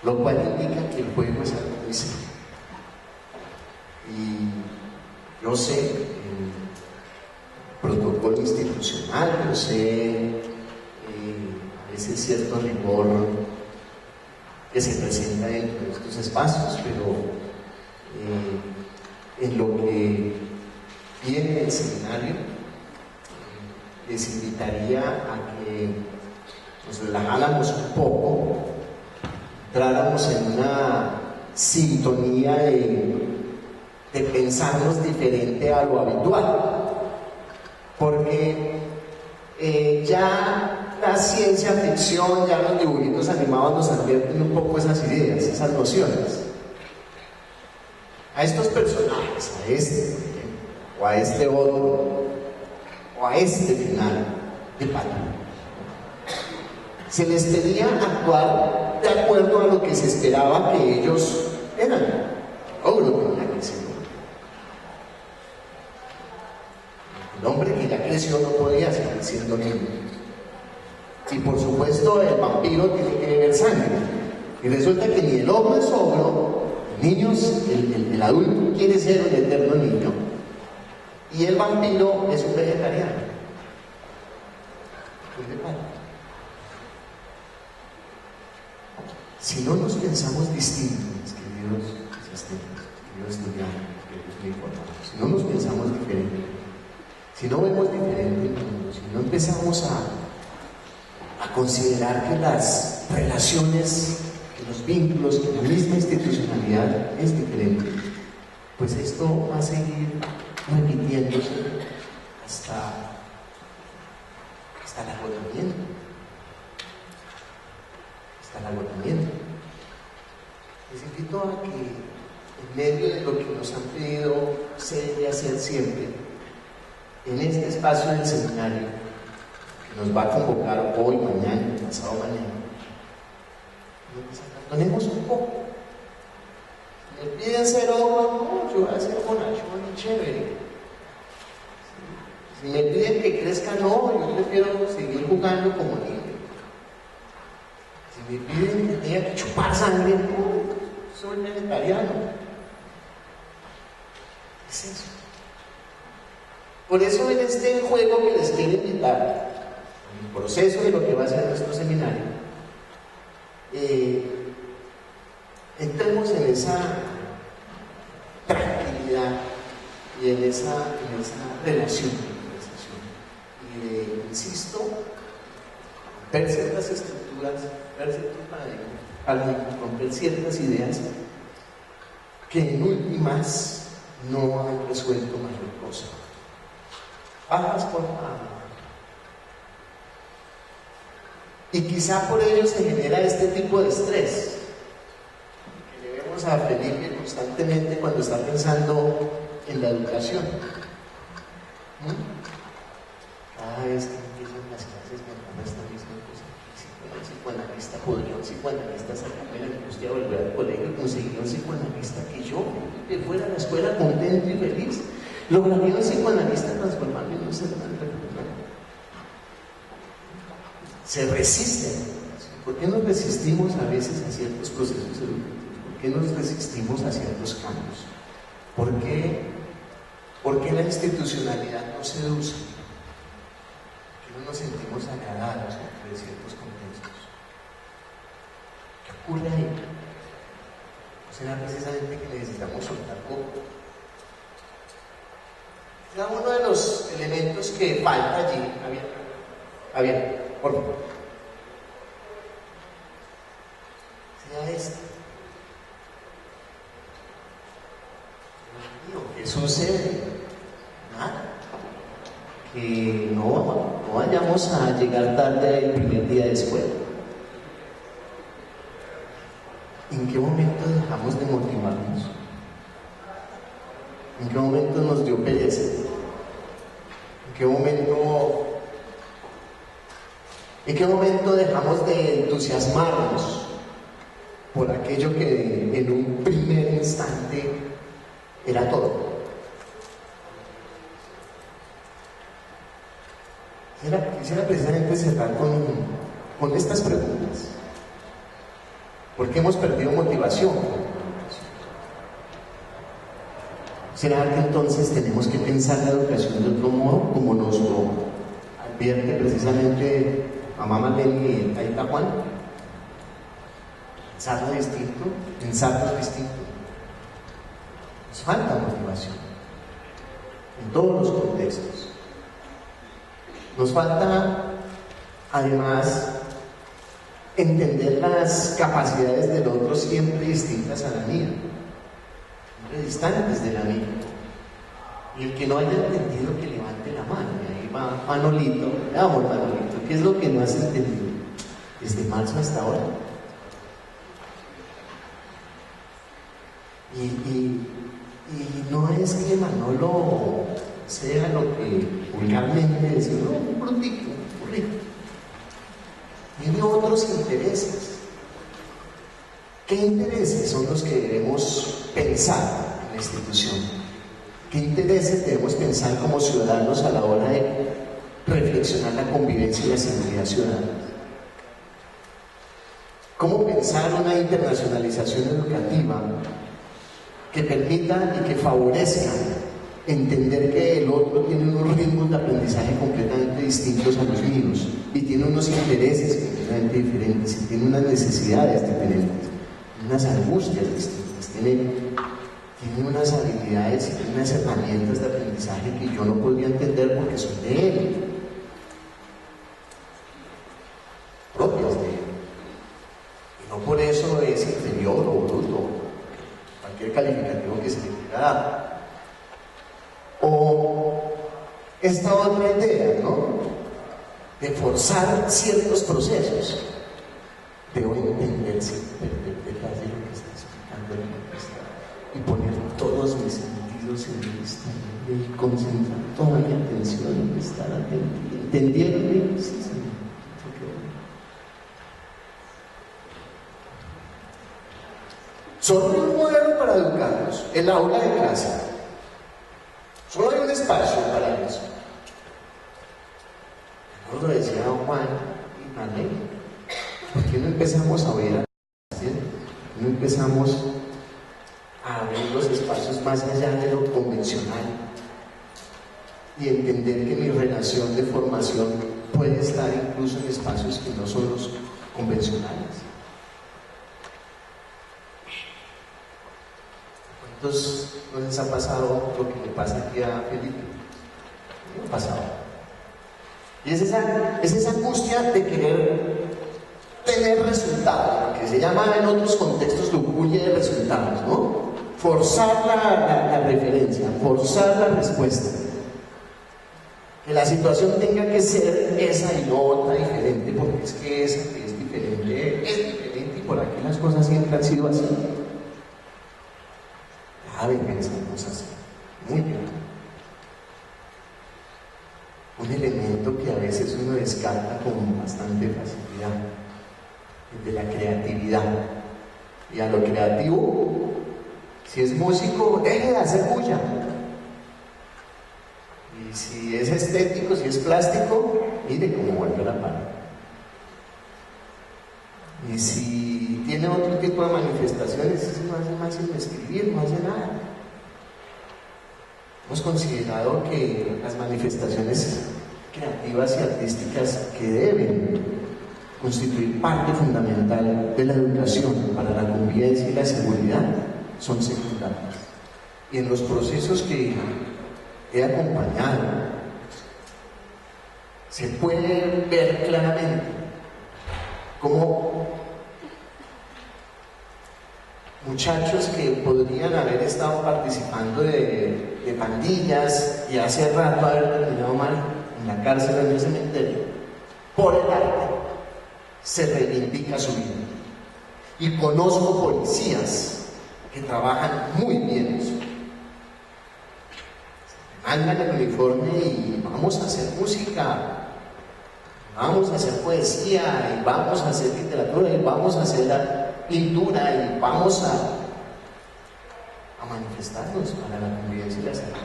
lo cual indica que el juego es algo muy serio. Y yo sé el protocolo institucional, yo sé a veces cierto rigor que se presenta dentro de estos espacios, pero en lo que viene el seminario, les invitaría a que nos relajáramos un poco, entráramos en una sintonía de pensarnos diferente a lo habitual, porque ya la ciencia ficción, ya los dibujitos animados nos advierten un poco esas ideas, esas nociones. A estos personajes, a este, o a este otro, o a este final de patrón, se les pedía actuar de acuerdo a lo que se esperaba que ellos eran. Ogro tenía que ser. El hombre que ya creció no podía seguir siendo niño. Y por supuesto el vampiro tiene que beber sangre. Y resulta que ni el ogro es ogro, el adulto quiere ser un eterno niño, y el vampiro es un vegetariano. ¿Dónde para? Si no nos pensamos distintos, queridos asistentes, queridos estudiantes, queridos informados, si no nos pensamos diferente, si no vemos diferente el mundo, si no empezamos a considerar que las relaciones, que los vínculos, que la misma institucionalidad es diferente, pues esto va a seguir repitiéndose hasta el agotamiento. Hasta el agotamiento. Les invito a que, en medio de lo que nos han pedido ser y hacer siempre, en este espacio del seminario, que nos va a convocar hoy, mañana, pasado mañana, nos acartonemos un poco. Si me piden ser ogro, no, yo voy a ser bonachón y chévere. Si me piden que crezca, no, yo prefiero seguir jugando como niño. Si me piden que tenga que chupar sangre, no, soy vegetariano. Es eso. Por eso en este juego que les quiero invitar, en el proceso de lo que va a ser nuestro seminario, entremos en esa tranquilidad y en esa relación de conversación. Y insisto, ver ciertas estructuras, ver ciertos paradigmas, romper ciertas ideas que en últimas no han resuelto mayor cosa. Bajas por nada. Y quizá por ello se genera este tipo de estrés que le vemos a Felipe constantemente cuando está pensando en la educación. Cada vez que empiezan las clases me pasa esta misma cosa. Si fuera un psicoanalista, podría un psicoanalista sacarme la angustia, volver al colegio y conseguir un psicoanalista que yo, que fuera a la escuela contento y feliz, lograría un psicoanalista transformarme en un ser humano recuperado. Se resisten. ¿Por qué nos resistimos a veces a ciertos procesos educativos? ¿Por qué nos resistimos a ciertos cambios? ¿Por qué la institucionalidad no seduce? ¿Por qué no nos sentimos agradados dentro de ciertos contextos? ¿Qué ocurre ahí? ¿No será precisamente que necesitamos soltar poco? Cada uno de los elementos que falta allí, Javier, por favor, sea este. ¿Qué sucede? Nada. Que no vayamos a llegar tarde el primer día de escuela. ¿En qué momento dejamos de motivarnos? ¿En qué momento nos dio pereza? ¿En qué momento dejamos de entusiasmarnos por aquello que en un primer instante era todo? Quisiera precisamente cerrar con estas preguntas. ¿Por qué hemos perdido motivación? ¿Será que entonces tenemos que pensar la educación de otro modo, como nos lo advierte precisamente mamá Marlene y el Taita Juan? Pensarlo distinto, pensarlo distinto. Nos falta motivación en todos los contextos. Nos falta, además, entender las capacidades del otro siempre distintas a la mía, siempre distantes de la mía. Y el que no haya entendido, que levante la mano. Y ahí va Manolito. Vamos, Manolito, ¿qué es lo que no has entendido desde marzo hasta ahora? Y no es que Manolo sea lo que vulgarmente decimos, un brutito, un burrito. Tiene otros intereses. ¿Qué intereses son los que debemos pensar en la institución? ¿Qué intereses debemos pensar como ciudadanos a la hora de reflexionar la convivencia y la seguridad ciudadana? ¿Cómo pensar una internacionalización educativa que permita y que favorezca entender que el otro tiene unos ritmos de aprendizaje completamente distintos a los míos y tiene unos intereses completamente diferentes y tiene unas necesidades diferentes, unas angustias distintas, tiene unas habilidades y unas herramientas de aprendizaje que yo no podría entender porque son de él, propias de él, y no por eso es inferior o bruto, cualquier calificativo que se le quiera dar. O esta otra idea, ¿no?, de forzar ciertos procesos. Debo entender siempre detrás de lo que está explicando el maestro y poner todos mis sentidos en el instante y concentrar toda mi atención en estar atento. ¿Entendieron? Sí, señor. Solo hay un modelo para educarnos, el aula de clase. Solo hay un espacio para eso. Nos lo decía Juan y Manuel. ¿Por qué no empezamos a ver a la clase? No empezamos a abrir los espacios más allá de lo convencional y entender que mi relación de formación puede estar incluso en espacios que no son los convencionales? ¿Cuántos no les ha pasado lo que le pasa aquí a Felipe? ¿Qué ha pasado? Y es esa angustia de querer tener resultados, lo que se llama en otros contextos lujuria de resultados, ¿no? Forzar la referencia, forzar la respuesta. Que la situación tenga que ser esa y no otra diferente, porque es que esa que es diferente y por aquí las cosas siempre han sido así. Pensamos así, muy bien. Un elemento que a veces uno descarta con bastante facilidad, el de la creatividad. Y a lo creativo, si es músico, deje de hacer bulla. Y si es estético, si es plástico, mire cómo vuelve la pared. Y si tiene otro tipo de manifestaciones, eso no hace más sin escribir, no hace nada. Hemos considerado que las manifestaciones creativas y artísticas que deben constituir parte fundamental de la educación para la convivencia y la seguridad son secundarias. Y en los procesos que he acompañado, se puede ver claramente cómo muchachos que podrían haber estado participando de pandillas y hace rato haber terminado mal en la cárcel o en el cementerio, por el arte se reivindica su vida. Y conozco policías que trabajan muy bien eso. Mandan el uniforme y vamos a hacer música, vamos a hacer poesía, y vamos a hacer literatura, y vamos a hacer la pintura, y vamos a manifestarnos para la convivencia y la seguridad.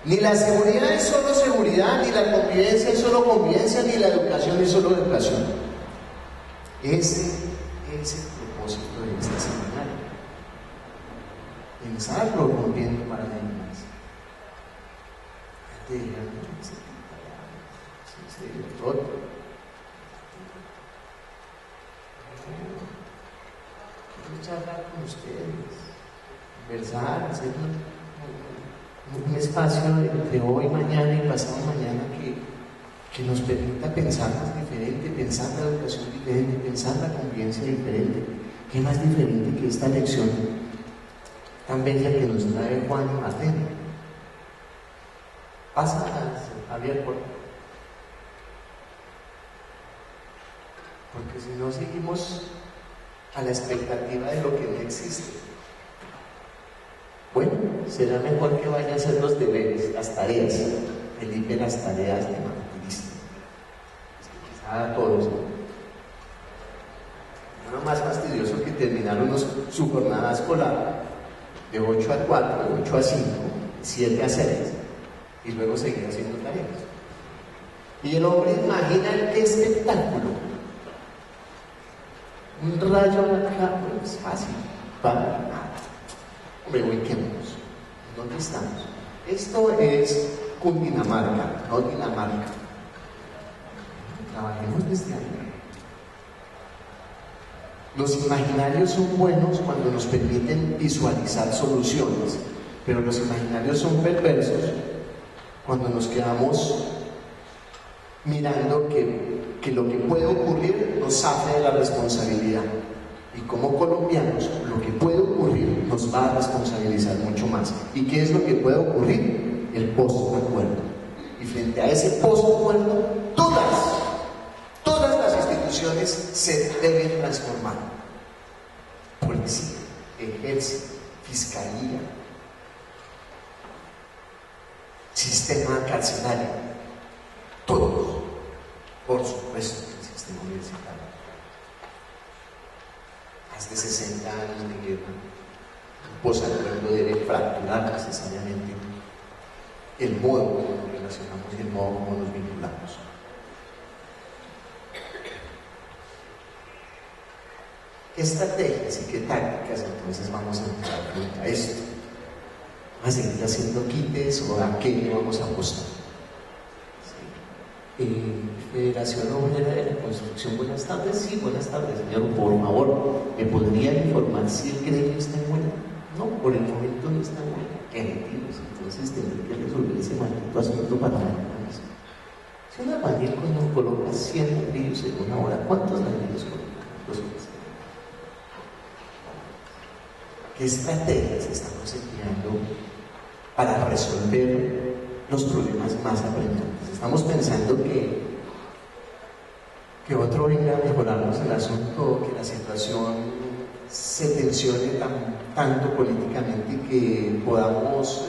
Ni la seguridad es solo seguridad, ni la convivencia es solo convivencia, ni la educación es solo educación. Ese es el propósito de esta seminario. Pensarlo rompiendo paradigmas. Quiero charlar con ustedes, conversar, hacer un espacio de hoy, mañana y pasado mañana que nos permita pensar más diferente, pensar la educación diferente, pensar la convivencia diferente. ¿Qué más diferente que esta lección tan bella que nos trae Juan y Mateo? Pasa, Javier, porque si no seguimos a la expectativa de lo que no existe, bueno, será mejor que vaya a hacer los deberes, las tareas. Felipe, las tareas de martirista. Quizá a todos, ¿no? Nada más fastidioso que terminar su jornada escolar de 8 a 4, de 8 a 5, 7 a 6, y luego seguir haciendo tareas. Y el hombre imagina qué espectáculo Un rayo acá, pues fácil, hombre, ubiquémonos. ¿Dónde estamos? Esto es Cundinamarca, no Dinamarca. Trabajemos desde ahí. Los imaginarios son buenos cuando nos permiten visualizar soluciones, pero los imaginarios son perversos cuando nos quedamos mirando que lo que puede ocurrir nos zafe de la responsabilidad. Y como colombianos, lo que puede ocurrir nos va a responsabilizar mucho más. ¿Y qué es lo que puede ocurrir? El post-acuerdo. Y frente a ese post-acuerdo, todas las instituciones se deben transformar. Policía, ejército, fiscalía, sistema carcelario, todos, por supuesto, el sistema universitario. Más de 60 años de guerra, un posacuerdo debe fracturar necesariamente el modo como nos relacionamos y el modo como nos vinculamos. ¿Qué estrategias y qué tácticas entonces vamos a empezar frente a esto? ¿Vamos a seguir haciendo quites o a qué le vamos a apostar? Federación Obrera de la Construcción, buenas tardes. Sí, buenas tardes, señor. Por favor, ¿me podría informar si el crédito está en buena? No, por el momento no está en buena. ¿Qué mentiras? Entonces tendré que resolver ese maldito asunto para mañana. Si una panel no coloca 100 ladrillos en una hora, ¿cuántos ladrillos coloca? ¿Qué estrategias estamos empleando para resolver los problemas más apremiantes? Estamos pensando que otro venga a mejorarnos el asunto, que la situación se tensione tanto políticamente que podamos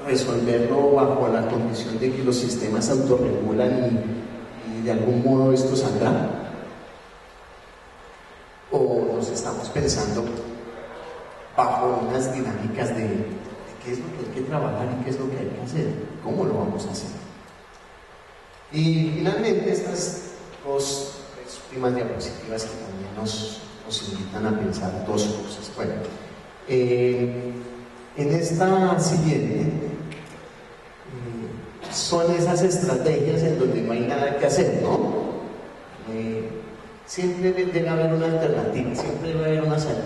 resolverlo bajo la condición de que los sistemas se autorregulan y de algún modo esto saldrá. O nos estamos pensando bajo unas dinámicas de qué es lo que hay que trabajar y qué es lo que hay que hacer, cómo lo vamos a hacer. Y finalmente estas dos primas diapositivas que también nos invitan a pensar dos cosas. Bueno, en esta siguiente son esas estrategias en donde no hay nada que hacer, ¿no? Siempre debe haber una alternativa, siempre debe haber una salida.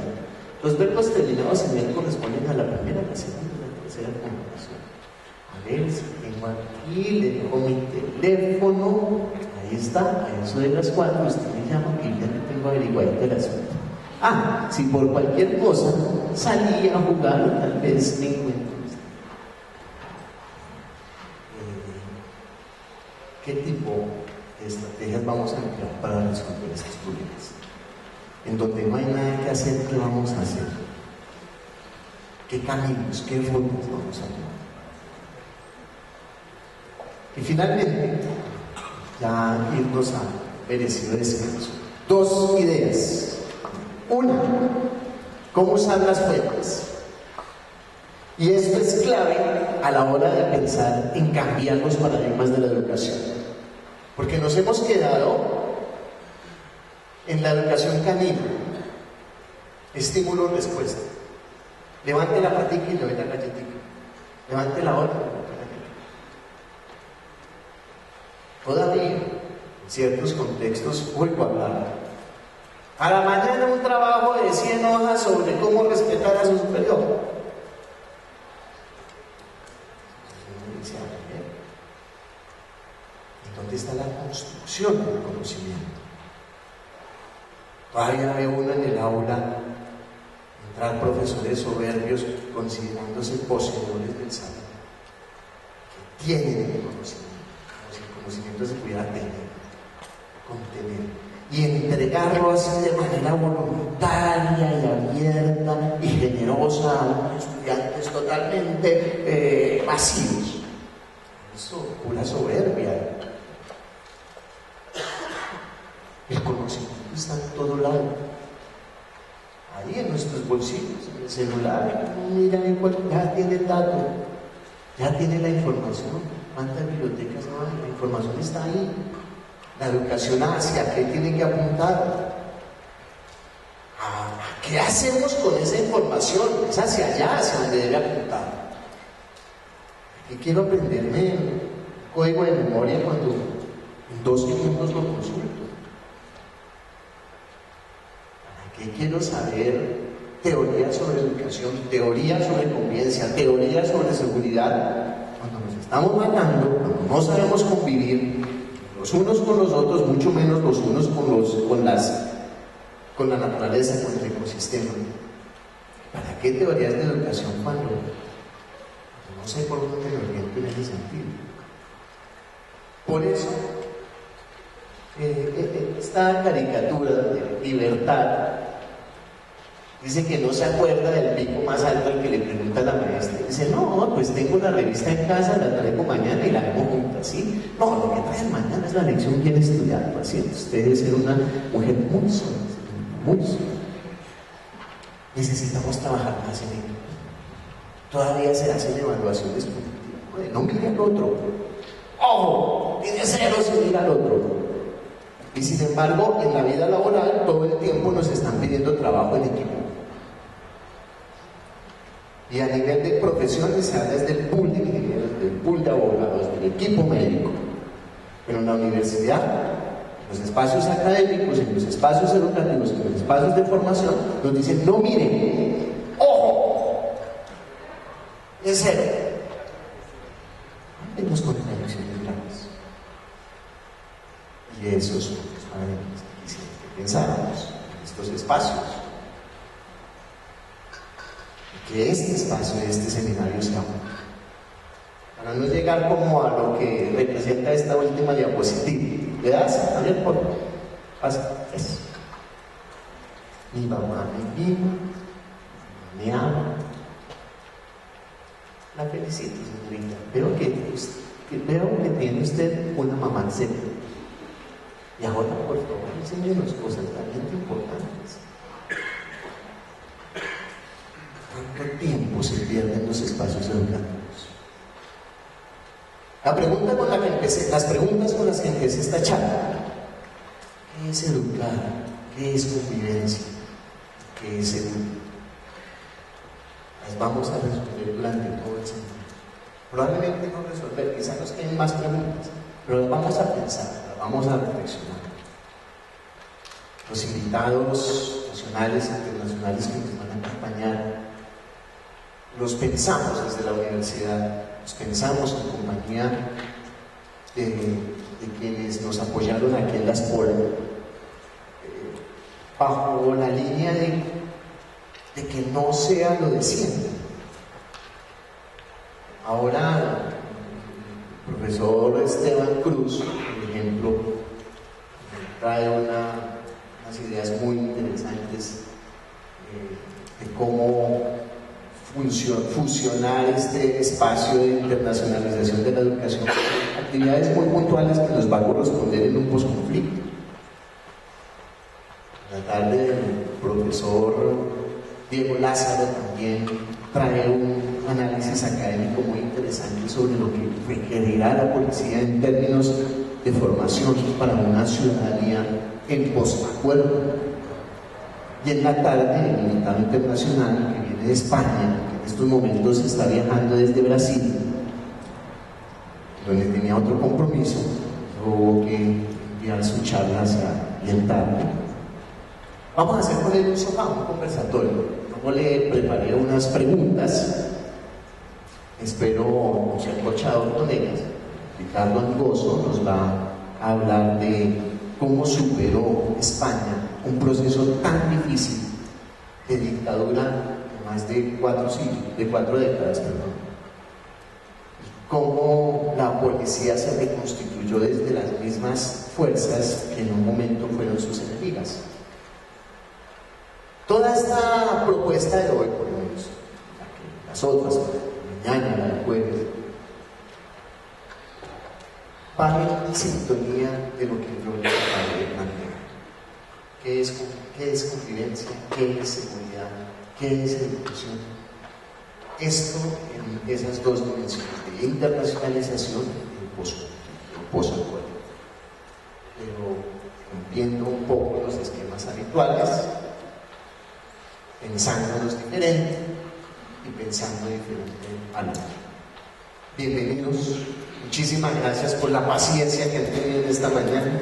Los verbos terminados en él corresponden a la primera, la segunda y la tercera combinación. A ver si tengo aquí, le dejo mi teléfono, ahí está, a eso de las 4, usted me llama que ya le tengo averiguado el asunto. Si por cualquier cosa salí a jugar, tal vez me encuentro. ¿Qué tipo de estrategias vamos a emplear para resolver estos problemas? En donde no hay nada que hacer, ¿qué vamos a hacer? ¿Qué caminos, qué rutas vamos a tomar? Y finalmente, ya irnos a merecido descanso. Dos ideas. Una, cómo usar las fuentes. Y esto es clave a la hora de pensar en cambiar los paradigmas de la educación. Porque nos hemos quedado en la educación canina, estímulo-respuesta. Levante la patica y le doy la galletita. Levante la otra y le doy la galletita. Todavía, en ciertos contextos, vuelvo a hablar. A la mañana un trabajo de 100 hojas sobre cómo respetar a su superior. ¿Dónde está la construcción del conocimiento? Todavía ve uno en el aula entrar profesores soberbios considerándose poseedores del saber, que tienen el conocimiento, como si el conocimiento se pudiera tener, contener, y entregarlo así de manera voluntaria y abierta y generosa a unos estudiantes totalmente vacíos. Eso, pura soberbia. El conocimiento está en todo lado, ahí en nuestros bolsillos, en el celular. Mira, ya tiene el dato, ya tiene la información. ¿Cuántas bibliotecas no hay? La información está ahí. La educación hacia qué tiene que apuntar. ¿Qué hacemos con esa información? Es hacia allá, hacia donde debe apuntar. ¿Qué quiero aprenderme en código de memoria cuando en 2 segundos lo consulto? ¿Para qué quiero saber teoría sobre educación, teoría sobre convivencia, teoría sobre seguridad? Cuando nos estamos matando, cuando no sabemos convivir los unos con los otros, mucho menos los unos con la naturaleza, con el ecosistema. ¿Para qué teorías de educación cuando no sé por dónde me oriento en ese sentido? Por eso, esta caricatura de libertad dice que no se acuerda del pico más alto al que le pregunta a la maestra. Dice, no, pues tengo la revista en casa, la traigo mañana y la vemos juntas, ¿sí? No, lo que traen mañana es la lección bien estudiada, paciente. Usted debe ser una mujer muy sola, muy sola. Necesitamos trabajar más en ello. Todavía se hacen evaluaciones positivas. No mire al otro. ¡Ojo! Tiene 0 si mira al otro. Y sin embargo, en la vida laboral, todo el tiempo nos están pidiendo trabajo en equipo. Y a nivel de profesiones se habla del pool de ingenieros, del pool de abogados, del equipo médico. Pero en la universidad, en los espacios académicos, en los espacios educativos, en los espacios de formación, nos dicen, no miren, ¡ojo! Es 0. Tenemos contradicciones graves. Y eso es lo que quisiera que pensáramos en estos espacios. Que este espacio, este seminario sea para no llegar como a lo que representa esta última diapositiva. ¿Le das? A ver, por pasa. Eso. Mi mamá me vino, me ama. La felicito, señorita. Veo que tiene usted una mamá en serio. Y ahora, por favor, enséñenos cosas realmente importantes. ¿Cuánto tiempo se pierde en los espacios educativos? Las preguntas con las que empecé esta charla: ¿qué es educar? ¿Qué es convivencia? ¿Qué es seguridad? Las vamos a resolver durante todo el seminario. Probablemente no resolver, quizás nos queden más preguntas, pero las vamos a pensar, las vamos a reflexionar. Los invitados nacionales e internacionales que nos van a acompañar, los pensamos desde la universidad, los pensamos en compañía de quienes nos apoyaron aquí en las POL, bajo la línea de que no sea lo de siempre. Ahora, el profesor Esteban Cruz, por ejemplo, trae unas ideas muy interesantes de cómo fusionar este espacio de internacionalización de la educación, actividades muy puntuales que nos va a corresponder en un posconflicto. La tarde el profesor Diego Lázaro también trae un análisis académico muy interesante sobre lo que requerirá la policía en términos de formación para una ciudadanía en posacuerdo. Y en la tarde el invitado internacional que viene de España, que en estos momentos está viajando desde Brasil, donde tenía otro compromiso, tuvo que enviar su charla hacia bien tarde. Vamos a hacer con él un sofá, un conversatorio. Luego le preparé unas preguntas, espero no ser corchado con ellas. Ricardo Angoso nos va a hablar de cómo superó España un proceso tan difícil de dictadura de más de 4 décadas, cómo la policía se reconstituyó desde las mismas fuerzas que en un momento fueron sus enemigas. Toda esta propuesta de hoy, por lo menos, las otras, mañana, la del jueves, va en sintonía de lo que yo les acabo de plantear. ¿Qué es convivencia? ¿Qué es seguridad? ¿Qué es educación? Esto en esas dos dimensiones de internacionalización y posacuerdo. Pero entiendo un poco los esquemas habituales pensándonos diferente y pensando diferente al otro. Bienvenidos, muchísimas gracias por la paciencia que han tenido en esta mañana.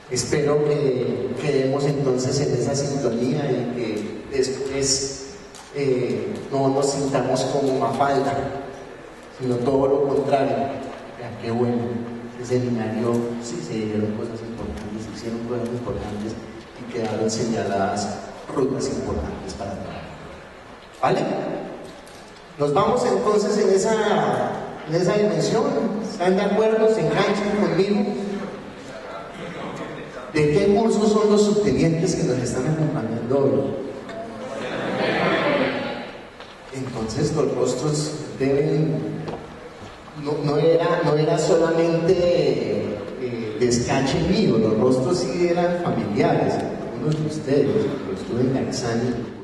Espero que quedemos entonces en esa sintonía y que después no nos sintamos como Mafalda, sino todo lo contrario. Ya, qué bueno, ese seminario sí se dieron cosas importantes, se hicieron cosas importantes y quedaron señaladas rutas importantes para trabajar. ¿Vale? Nos vamos entonces en esa dimensión. ¿Están de acuerdo? ¿Se enganchan conmigo? ¿De qué cursos son los subtenientes que nos están acompañando hoy? Entonces los rostros deben, no era solamente descache mío, los rostros sí eran familiares, algunos de ustedes, yo estuve en Laxani.